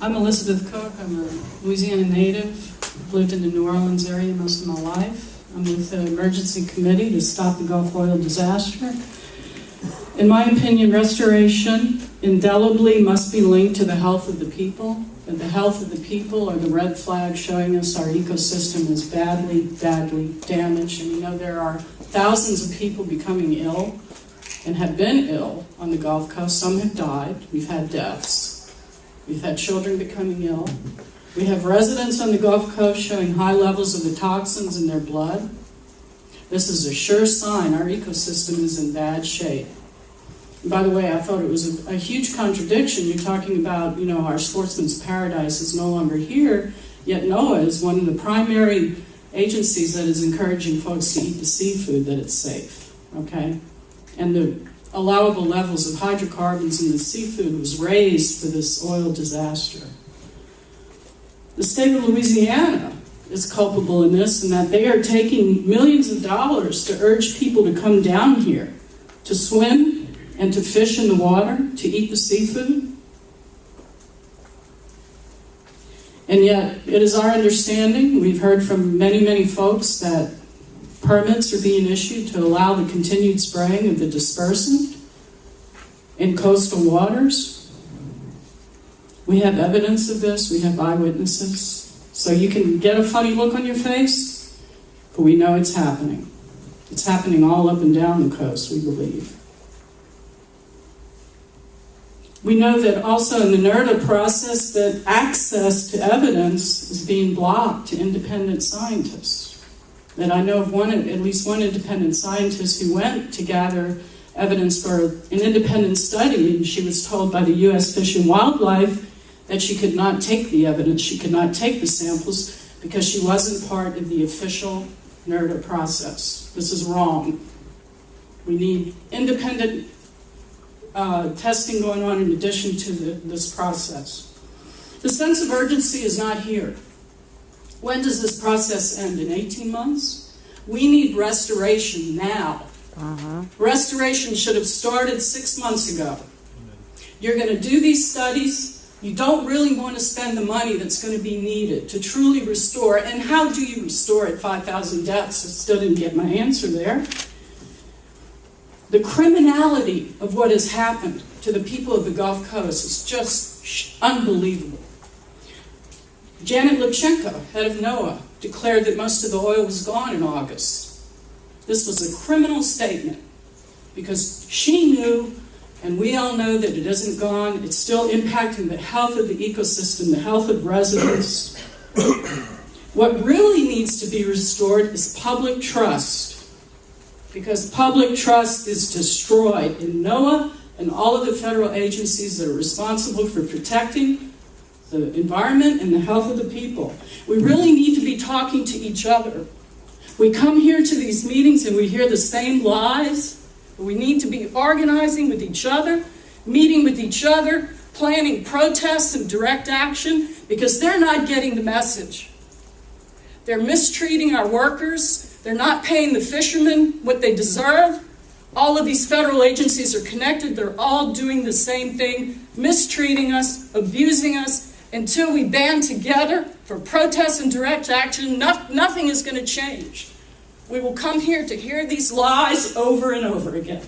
I'm Elizabeth Cook. I'm a Louisiana native, lived in the New Orleans area most of my life. I'm with the Emergency Committee to stop the Gulf oil disaster. In my opinion, restoration indelibly must be linked to the health of the people, and the health of the people are the red flag showing us our ecosystem is badly, badly damaged. And you know there are thousands of people becoming ill and have been ill on the Gulf Coast. Some have died. We've had deaths. We've had children becoming ill. We have residents on the Gulf Coast showing high levels of the toxins in their blood. This is a sure sign our ecosystem is in bad shape. And by the way, I thought it was a huge contradiction. You're talking about, our sportsman's paradise is no longer here, yet NOAA is one of the primary agencies that is encouraging folks to eat the seafood, that it's safe, okay? And the allowable levels of hydrocarbons in the seafood was raised for this oil disaster. The state of Louisiana is culpable in this, in that they are taking millions of dollars to urge people to come down here to swim and to fish in the water, to eat the seafood. And yet, it is our understanding, we've heard from many, many folks, that permits are being issued to allow the continued spraying of the dispersant in coastal waters. We have evidence of this, we have eyewitnesses. So you can get a funny look on your face, but we know it's happening. It's happening all up and down the coast, we believe. We know that also in the NOAA process that access to evidence is being blocked to independent scientists. And I know of at least one independent scientist who went to gather evidence for an independent study, and she was told by the U.S. Fish and Wildlife that she could not take the evidence, she could not take the samples because she wasn't part of the official NOAA process. This is wrong. We need independent testing going on in addition to this process. The sense of urgency is not here. When does this process end? In 18 months? We need restoration now. Restoration should have started 6 months ago. You're going to do these studies. You don't really want to spend the money that's going to be needed to truly restore. And how do you restore at 5,000 deaths? I still didn't get my answer there. The criminality of what has happened to the people of the Gulf Coast is just unbelievable. Janet Lipchenko, head of NOAA, declared that most of the oil was gone in August. This was a criminal statement because she knew, and we all know, that it isn't gone. It's still impacting the health of the ecosystem, the health of residents. What really needs to be restored is public trust, because public trust is destroyed in NOAA and all of the federal agencies that are responsible for protecting the environment and the health of the people. We really need to be talking to each other. We come here to these meetings and we hear the same lies. We need to be organizing with each other, meeting with each other, planning protests and direct action, because they're not getting the message. They're mistreating our workers. They're not paying the fishermen what they deserve. All of these federal agencies are connected. They're all doing the same thing, mistreating us, abusing us. Until we band together for protests and direct action, nothing is going to change. We will come here to hear these lies over and over again.